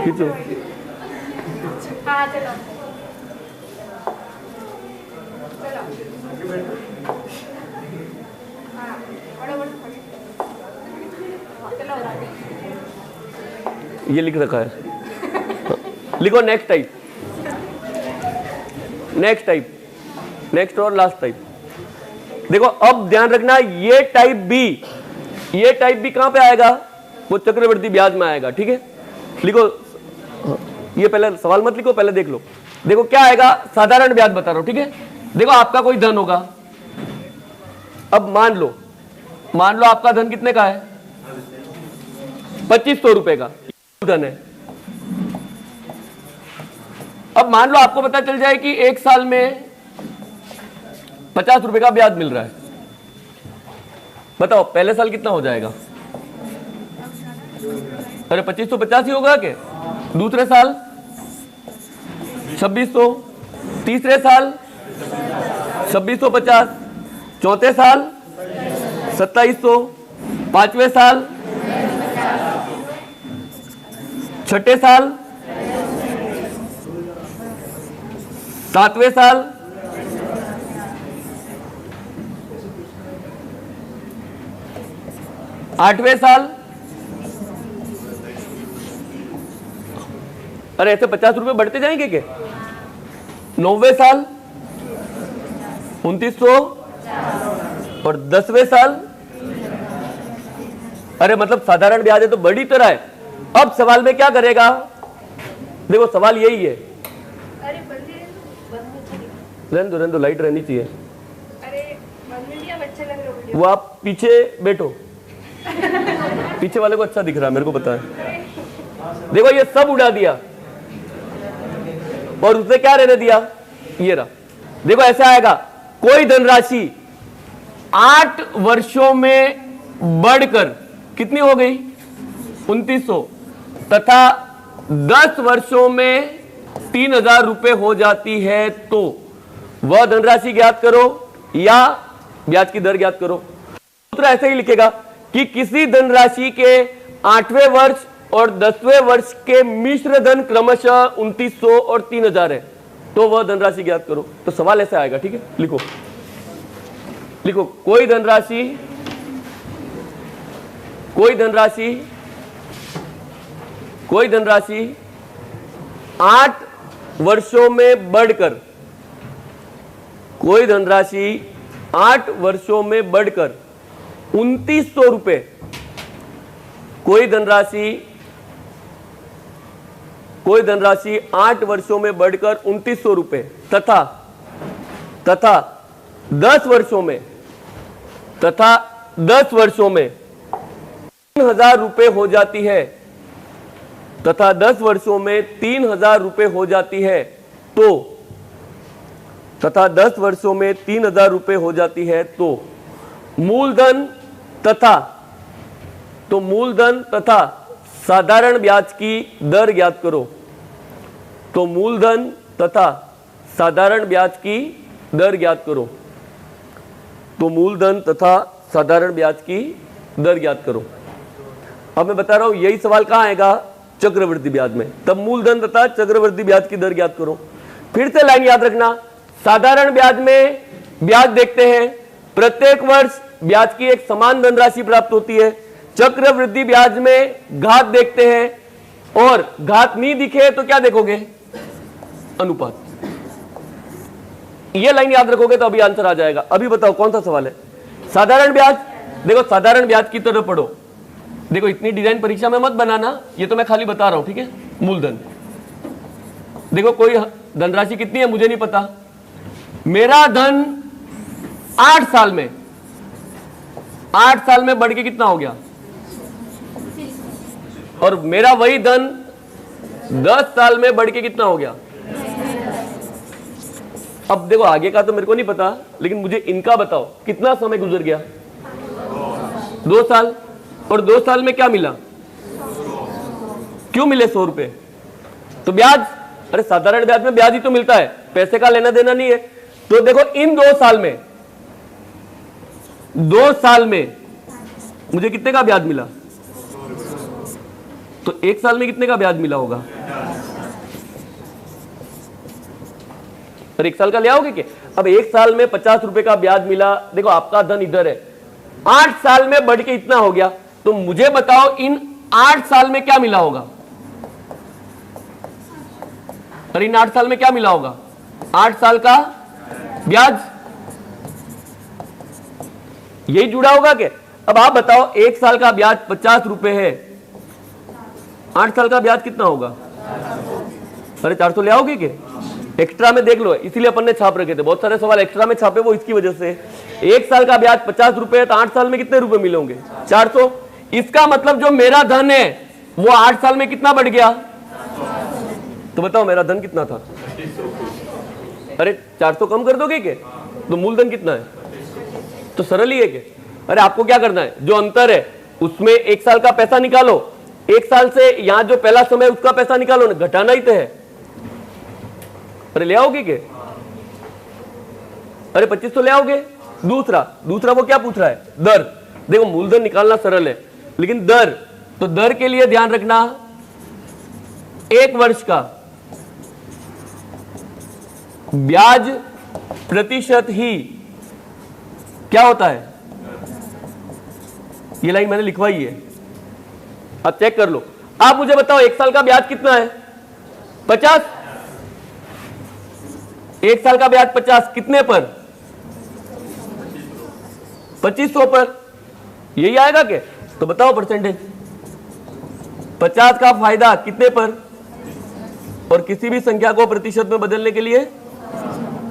खींचो। हाँ चलो ये लिख रखा है, लिखो next type, next type, next और लास्ट टाइप। देखो अब ध्यान रखना, ये टाइप बी, ये टाइप बी कहां पे आएगा? वो चक्रवृद्धि ब्याज में आएगा। ठीक है, लिखो, ये पहले सवाल मत लिखो, पहले देख लो। देखो क्या आएगा, साधारण ब्याज बता रहा हूं। ठीक है, देखो आपका कोई धन होगा, अब मान लो आपका धन कितने का है? 2500 रुपए का धन है। अब मान लो आपको पता चल जाए कि एक साल में 50 रुपए का ब्याज मिल रहा है। बताओ पहले साल कितना हो जाएगा? अरे 2550 ही होगा क्या? दूसरे साल 2600, तीसरे साल 2650, चौथे साल 2700, पांचवें साल, छठे साल, सातवें साल, आठवें साल। अरे ऐसे 50 रुपए बढ़ते जाएंगे क्या? 9वें साल 2900 और 10वें साल। अरे मतलब साधारण ब्याज है तो बड़ी तरह है। अब सवाल में क्या करेगा? देखो सवाल यही है। रहने दो, लाइट रहनी चाहिए। वो आप पीछे बैठो, पीछे वाले को अच्छा दिख रहा है, मेरे को पता है। देखो ये सब उड़ा दिया और उसने क्या रहने दिया? ये रहा। देखो ऐसे आएगा, कोई धनराशि 8 वर्षों में बढ़कर कितनी हो गई? 2900 तथा 10 वर्षों में 3000 रुपए हो जाती है तो वह धनराशि ज्ञात करो या ब्याज की दर ज्ञात करो। सूत्र ऐसे ही लिखेगा कि किसी धनराशि के 8वें वर्ष और 10वें वर्ष के मिश्र धन क्रमशः 2900 और 3000 है तो वह धनराशि ज्ञात करो। तो सवाल ऐसे आएगा। ठीक है, लिखो कोई धनराशि 8 वर्षों में बढ़कर, कोई धनराशि 8 वर्षों में बढ़कर 2900 रुपए, कोई धनराशि 8 वर्षों में बढ़कर 2900 रुपए तथा 10 वर्षों में 3000 रुपए हो जाती है, तथा 10 वर्षों में 3000 रुपए हो जाती है तो, तथा 10 वर्षों में 3000 रुपए हो जाती है तो मूलधन तथा साधारण ब्याज की दर ज्ञात करो। तो मूलधन तथा साधारण ब्याज की दर ज्ञात करो। तो मूलधन तथा साधारण ब्याज की दर ज्ञात करो। अब मैं बता रहा हूं यही सवाल कहां आएगा? चक्रवृद्धि ब्याज में। तब मूलधन तथा चक्रवृद्धि ब्याज की दर ज्ञात करो। फिर से लाइन याद रखना, साधारण ब्याज में ब्याज देखते हैं, प्रत्येक वर्ष ब्याज की एक समान धनराशि प्राप्त होती है। चक्रवृद्धि ब्याज में घात देखते हैं और घात नहीं दिखे तो क्या देखोगे? अनुपात। ये लाइन याद रखोगे तो अभी आंसर आ जाएगा। अभी बताओ कौन सा सवाल है? साधारण ब्याज। देखो साधारण ब्याज की तरफ पढ़ो। देखो इतनी डिजाइन परीक्षा में मत बनाना, ये तो मैं खाली बता रहा हूं। ठीक है, मूलधन। देखो कोई धनराशि कितनी है मुझे नहीं पता, मेरा धन 8 साल में बढ़ के कितना हो गया? और मेरा वही धन 10 साल में बढ़ के कितना हो गया? अब देखो आगे का तो मेरे को नहीं पता, लेकिन मुझे इनका बताओ कितना समय गुजर गया? 2 साल। और 2 साल में क्या मिला? क्यों मिले 100 रुपए? तो ब्याज। अरे साधारण ब्याज में ब्याज ही तो मिलता है, पैसे का लेना देना नहीं है। तो देखो इन 2 साल में मुझे कितने का ब्याज मिला? तो 1 साल में कितने का ब्याज मिला होगा? पर 1 साल का ले आओगे क्या? अब 1 साल में 50 रुपए का ब्याज मिला, देखो आपका धन इधर है, 8 साल में बढ़ के इतना हो गया, तो मुझे बताओ इन 8 साल में क्या मिला होगा? अरे इन 8 साल में क्या मिला होगा? 8 साल का ब्याज, यही जुड़ा होगा क्या? अब आप बताओ 1 साल का ब्याज 50 रुपए है, 8 साल का ब्याज कितना होगा? अरे 400 ले आओगे क्या? एक्स्ट्रा में देख लो, इसीलिए अपन ने छाप रखे थे, बहुत सारे सवाल एक्स्ट्रा में छापे वो इसकी वजह से। 1 साल का ब्याज 50 रुपए है, तो 8 साल में कितने रुपए मिलेंगे? 400। इसका मतलब जो मेरा धन है वो 8 साल में कितना बढ़ गया? तो बताओ मेरा धन कितना था? अरे 400 कम कर दोगे क्या? तो मूलधन कितना है? तो सरल ही है क्या? अरे आपको क्या करना है, जो अंतर है उसमें 1 साल का पैसा निकालो, 1 साल से यहां जो पहला समय उसका पैसा निकालो ना, घटाना ही तो है। अरे ले आओगे क्या? अरे 25 तो ले आओगे। दूसरा वो क्या पूछ रहा है? दर। देखो मूलधन निकालना सरल है, लेकिन दर, तो दर के लिए ध्यान रखना 1 वर्ष का ब्याज प्रतिशत ही क्या होता है? ये लाइन मैंने लिखवाई है, आप चेक कर लो। आप मुझे बताओ 1 साल का ब्याज कितना है? 50। 1 साल का ब्याज 50 कितने पर? 2500 पर। यही आएगा क्या? तो बताओ परसेंटेज। 50 का फायदा कितने पर? और किसी भी संख्या को प्रतिशत में बदलने के लिए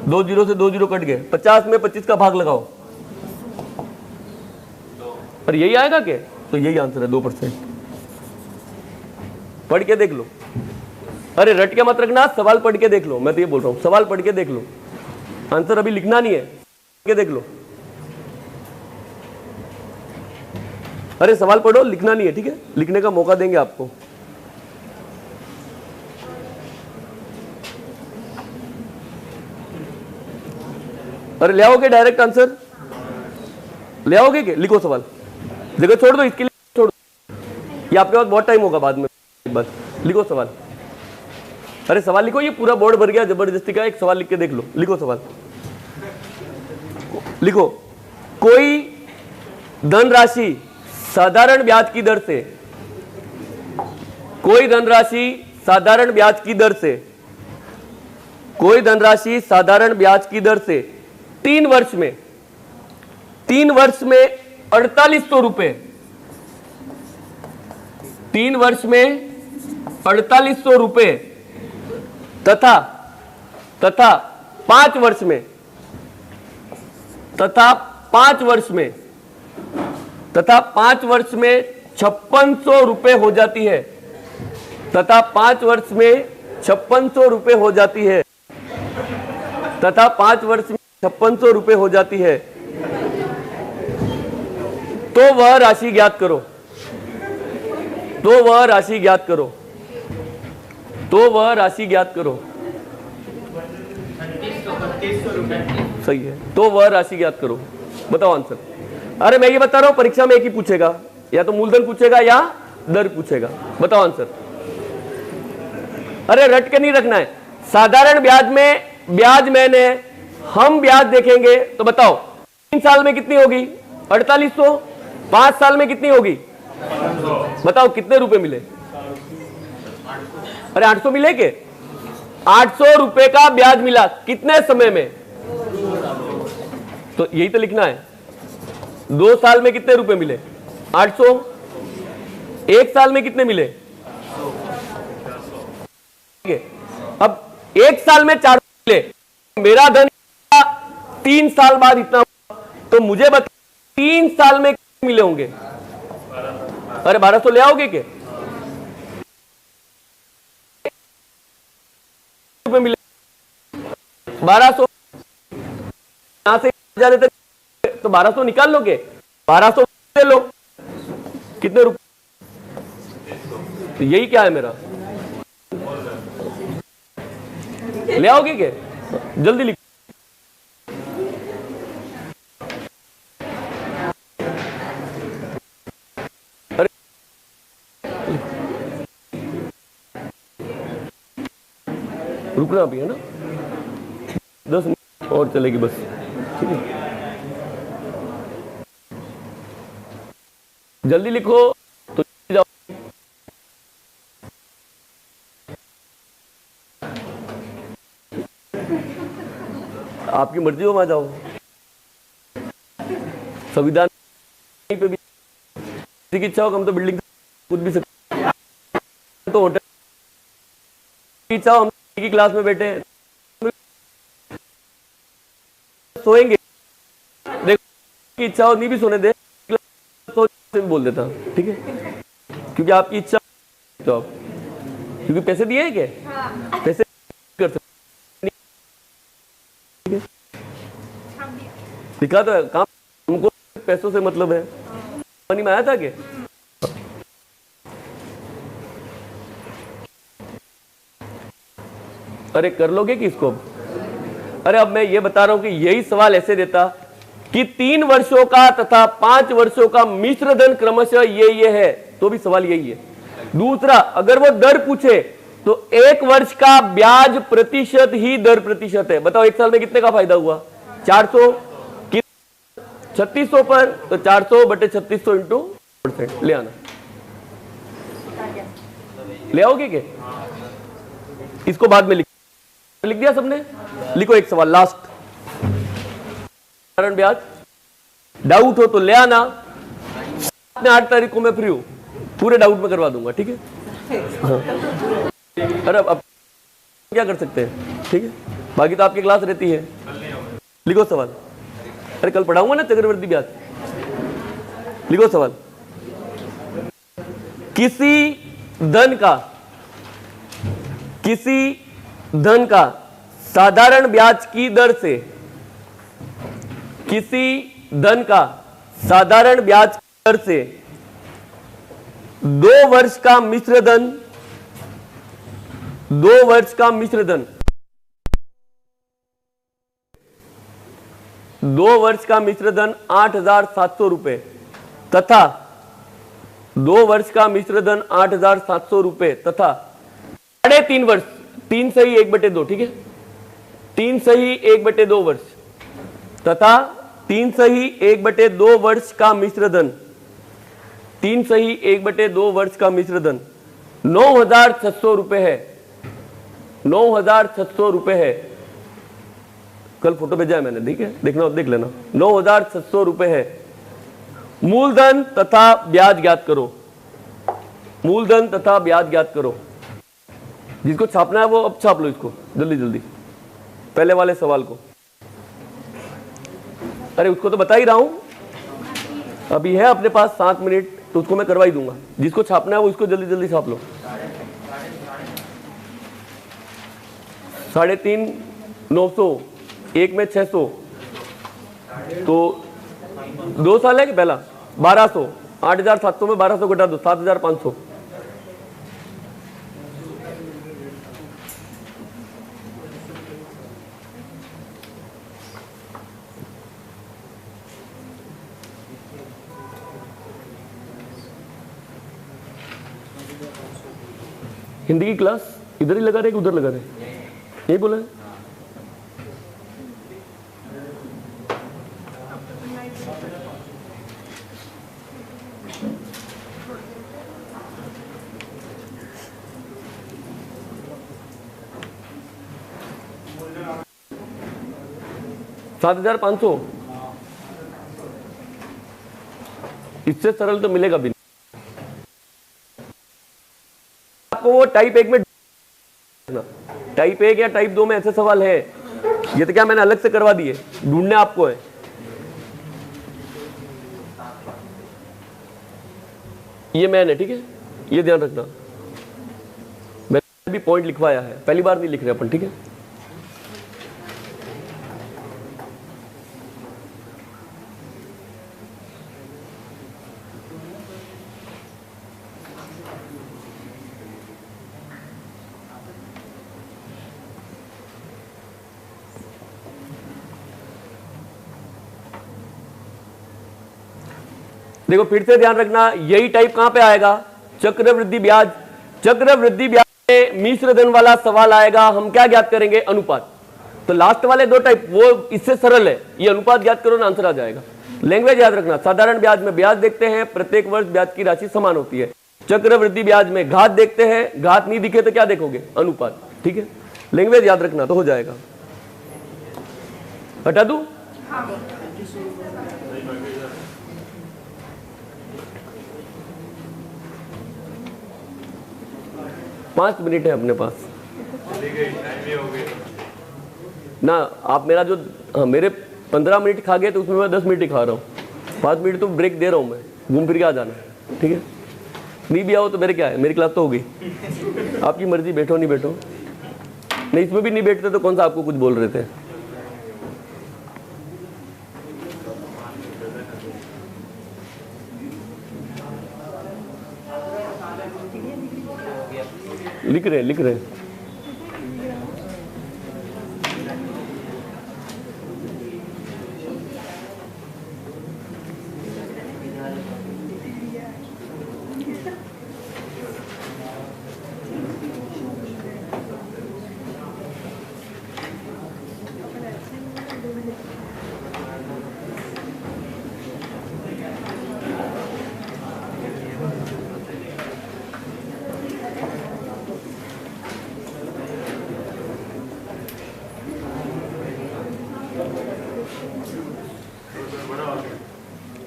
2 जीरो से 2 जीरो कट गए, 50 में 25 का भाग लगाओ, पर यही आएगा क्या? तो यही आंसर है, 2%। पढ़ के देख लो। अरे रट के मत रखना, सवाल पढ़ के देख लो, मैं तो ये बोल रहा हूं, सवाल पढ़ के देख लो, आंसर अभी लिखना नहीं है, पढ़ के देख लो। अरे सवाल पढ़ो, लिखना नहीं है, ठीक है? लिखने का मौका देंगे आपको। अरे ले आओगे डायरेक्ट आंसर? ले आओगे क्या? लिखो सवाल, देखो छोड़ दो, इसके लिए छोड़ दो, ये आपके पास बहुत टाइम होगा बाद में, बस लिखो सवाल। अरे सवाल लिखो, ये पूरा बोर्ड भर गया जबरदस्ती का, एक सवाल लिख के देख लो। लिखो सवाल, लिखो। कोई धनराशि साधारण ब्याज की दर से, कोई धनराशि साधारण ब्याज की दर से, कोई धनराशि साधारण ब्याज की दर से 3 वर्ष में 4800 रुपए, 3 वर्ष में 4800 रुपए तथा 5 वर्ष में 5600 रुपए हो जाती है, तथा 5 वर्ष में 5600 रुपए हो जाती है, तथा 5 वर्ष में 5600 रुपए हो जाती है, तो वह राशि ज्ञात करो, तो वह राशि ज्ञात करो, तो वह राशि ज्ञात करो। सही है, तो वह राशि ज्ञात करो। बताओ आंसर। अरे मैं ये बता रहा हूं, परीक्षा में एक ही पूछेगा, या तो मूलधन पूछेगा या दर पूछेगा। बताओ आंसर। अरे रट के नहीं रखना है। साधारण ब्याज में ब्याज मैंने हम ब्याज देखेंगे, तो बताओ 3 साल में कितनी होगी? 4800। 5 साल में कितनी होगी? बताओ कितने रुपए मिले? अरे 800 मिले के? 800 रुपए का ब्याज मिला कितने समय में? तो यही तो लिखना है। 2 साल में कितने रुपए मिले? 800। 1 साल में कितने मिले? अब 1 साल में 400 मिले, मेरा धन 3 साल बाद इतना हुआ, तो मुझे बता 3 साल में कितने मिले होंगे? अरे 1200 ले आओगे क्या? रुपए मिले 1200, यहां से जा रहे थे तो 1200 निकाल लोगे, 1200 ले लो, कितने रुपए? तो यही क्या है मेरा? ले आओगे क्या? जल्दी लिखो। रुकना भी है ना, 10 मिनट और चलेगी बस, ठीक है। जल्दी लिखो तो जाओ। आपकी मर्जी हो, वहां जाओ। संविधान पे भी किसी की इच्छा हो, हम तो बिल्डिंग खुद भी सकते, तो होटल की इच्छा हो, हम की क्लास में बैठे सोएंगे, देखो की इच्छा हो नहीं भी सोने दे, तो भी बोल देता, ठीक है, क्योंकि आपकी इच्छा, तो आप क्योंकि पैसे दिए हैं क्या, पैसे कर सकते, ठीक है, दिखा तो है काम, हमको पैसों से मतलब है, पानी में आया था क्या? अरे कर लोगे कि इसको? अरे अब मैं ये बता रहा हूं कि यही सवाल ऐसे देता कि 3 वर्षों का तथा 5 वर्षों का मिश्र धन क्रमशः ये है, तो भी सवाल यही है। दूसरा, अगर वो दर पूछे तो 1 वर्ष का ब्याज प्रतिशत ही दर प्रतिशत है। बताओ 1 साल में कितने का फायदा हुआ? 400, 3600 पर, तो 400 बटे 3600 इंटू % ले आना। ले आओगे क्या? इसको बाद में लिख दिया सबने? लिखो एक सवाल लास्ट, साधारण ब्याज। डाउट हो तो ले आना, 8 तारीख को मैं फ्री हूं, पूरे डाउट में करवा दूंगा, ठीक है। हाँ। अरे अब क्या कर सकते हैं, ठीक है, बाकी तो आपकी क्लास रहती है। लिखो सवाल। अरे कल पढ़ाऊंगा ना चक्रवृद्धि ब्याज। लिखो सवाल। किसी धन का साधारण ब्याज की दर से, किसी धन का साधारण ब्याज की दर से 2 वर्ष का मिश्र धन, 2 वर्ष का मिश्र धन, 2 वर्ष का मिश्र धन 8,700 रुपए तथा 2 वर्ष का मिश्र धन 8,700 रुपए तथा 3.5 वर्ष, 3 सही 1/2, ठीक है, 3 सही 1/2 वर्ष तथा 3 सही 1/2 वर्ष का मिश्र धन, 3 सही 1/2 वर्ष का मिश्र धन 9,600 रुपए है, 9,600 रुपए है। कल फोटो भेजा है मैंने, ठीक है, देखना देख लेना, 9,600 रुपए है। मूलधन तथा ब्याज ज्ञात करो, मूलधन तथा ब्याज ज्ञात करो। जिसको छापना है वो अब छाप लो इसको जल्दी जल्दी, पहले वाले सवाल को। अरे उसको तो बता ही रहा हूं, अभी है अपने पास 7 मिनट, तो उसको मैं करवा ही दूंगा। जिसको छापना है वो इसको जल्दी जल्दी छाप लो। 3.5, 900, एक में 600, तो 2 साल है कि पहला 1200, 8,700 में 1200 घटा दो, 7,500। हिंदी की क्लास इधर ही लगा रहे कि उधर लगा रहे? यही बोला है। $7,500, इससे सरल तो मिलेगा भी नहीं आपको। वो टाइप 1 में, टाइप 1 या टाइप 2 में ऐसे सवाल है, ये तो क्या मैंने अलग से करवा दिए, ढूंढने आपको है। ये मैंने, ठीक है, ये ध्यान रखना, मैंने भी पॉइंट लिखवाया है, पहली बार नहीं लिख रहे अपन, ठीक है। देखो फिर से ध्यान रखना, यही टाइप कहां पे आएगा? चक्रवृद्धि ब्याज। चक्रवृद्धि ब्याज मिश्र धन वाला सवाल आएगा, हम क्या ज्ञात करेंगे? अनुपात। तो लास्ट वाले दो टाइप वो इससे सरल है, ये अनुपात ज्ञात करो ना, आंसर आ जाएगा। लैंग्वेज याद रखना, साधारण ब्याज में ब्याज देखते हैं, प्रत्येक वर्ष ब्याज की राशि समान होती है। चक्रवृद्धि ब्याज में घात देखते हैं, घात नहीं दिखे तो क्या देखोगे? अनुपात। ठीक है, लैंग्वेज याद रखना तो हो जाएगा। हटा दूं? 5 मिनट है अपने पास ना। आप मेरा जो मेरे 15 मिनट खा गए तो उसमें मैं 10 मिनट ही खा रहा हूँ। 5 मिनट तो ब्रेक दे रहा हूँ मैं, घूम फिर के आ जाना है। ठीक है, नहीं भी आओ तो मेरे क्या है, मेरी क्लास तो होगी, आपकी मर्जी, बैठो नहीं बैठो। नहीं, इसमें भी नहीं बैठते तो कौन सा आपको कुछ बोल रहे थे। लिख रहे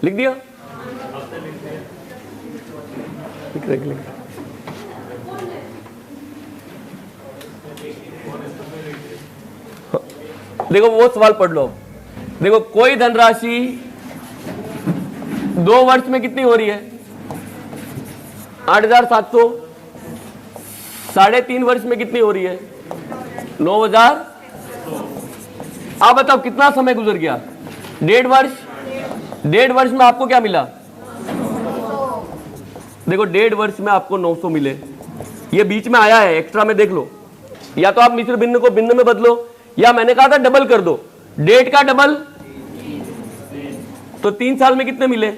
लिख दिया? लिख रहे। देखो वो सवाल पढ़ लो। देखो, कोई धनराशि 2 वर्ष में कितनी हो रही है? 8,700। 3.5 वर्ष में कितनी हो रही है? 9,000। आप बताओ कितना समय गुजर गया? 1.5 वर्ष। 1.5 वर्ष में आपको क्या मिला? देखो, 1.5 वर्ष में आपको 900 मिले। ये बीच में आया है एक्स्ट्रा में, देख लो। या तो आप मिश्र भिन्न को भिन्न में बदलो, या मैंने कहा था डबल कर दो। 1.5 का डबल तो 3 साल में कितने मिले?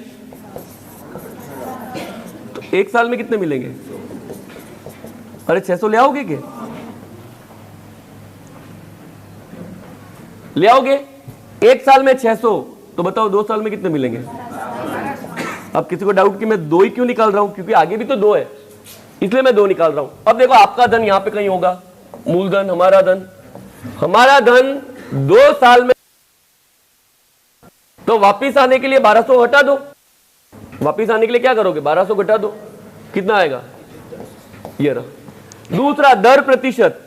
तो 1 साल में कितने मिलेंगे? अरे 600 ले आओगे क्या? ले आओगे? 1 साल में 600, तो बताओ 2 साल में कितने मिलेंगे? अब किसी को डाउट कि मैं 2 ही क्यों निकाल रहा हूं? क्योंकि आगे भी तो 2 है, इसलिए मैं 2 निकाल रहा हूं। अब देखो, आपका धन यहां पे कहीं होगा, मूलधन, हमारा धन 2 साल में, तो वापिस आने के लिए 1200 हटा दो। वापिस आने के लिए क्या करोगे? 1200 घटा दो, कितना आएगा? ये रहा। दूसरा, दर प्रतिशत।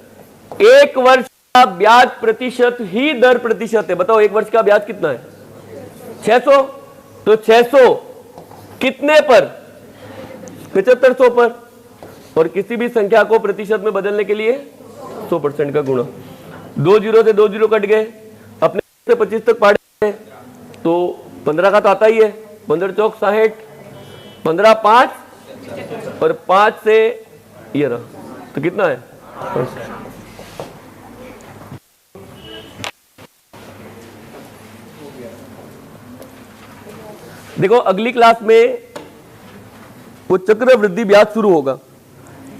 1 वर्ष का ब्याज प्रतिशत ही दर प्रतिशत है। बताओ 1 वर्ष का ब्याज कितना है? 600। तो 600 कितने पर? 7500 पर। और किसी भी संख्या को प्रतिशत में बदलने के लिए 100% का गुणा। 2 जीरो से 2 जीरो कट गए, अपने से 25 तक पढ़े तो 15 का तो आता ही है। 15 चौक 60, 15 5 और 5 से ये रहा, तो कितना है? देखो, अगली क्लास में वो चक्रवृद्धि ब्याज शुरू होगा।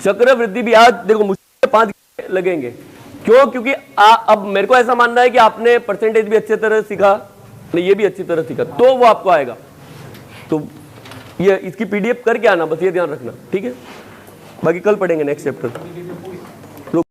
चक्रवृद्धि ब्याज देखो मुश्किल 5 लगेंगे। क्यों? क्योंकि अब मेरे को ऐसा मानना है कि आपने परसेंटेज भी अच्छी तरह सीखा, नहीं ये भी अच्छी तरह सीखा, तो वो आपको आएगा। तो ये इसकी पीडीएफ करके आना, बस ये ध्यान रखना, ठीक है? बाकी कल पढ़ेंगे नेक्स्ट चैप्टर।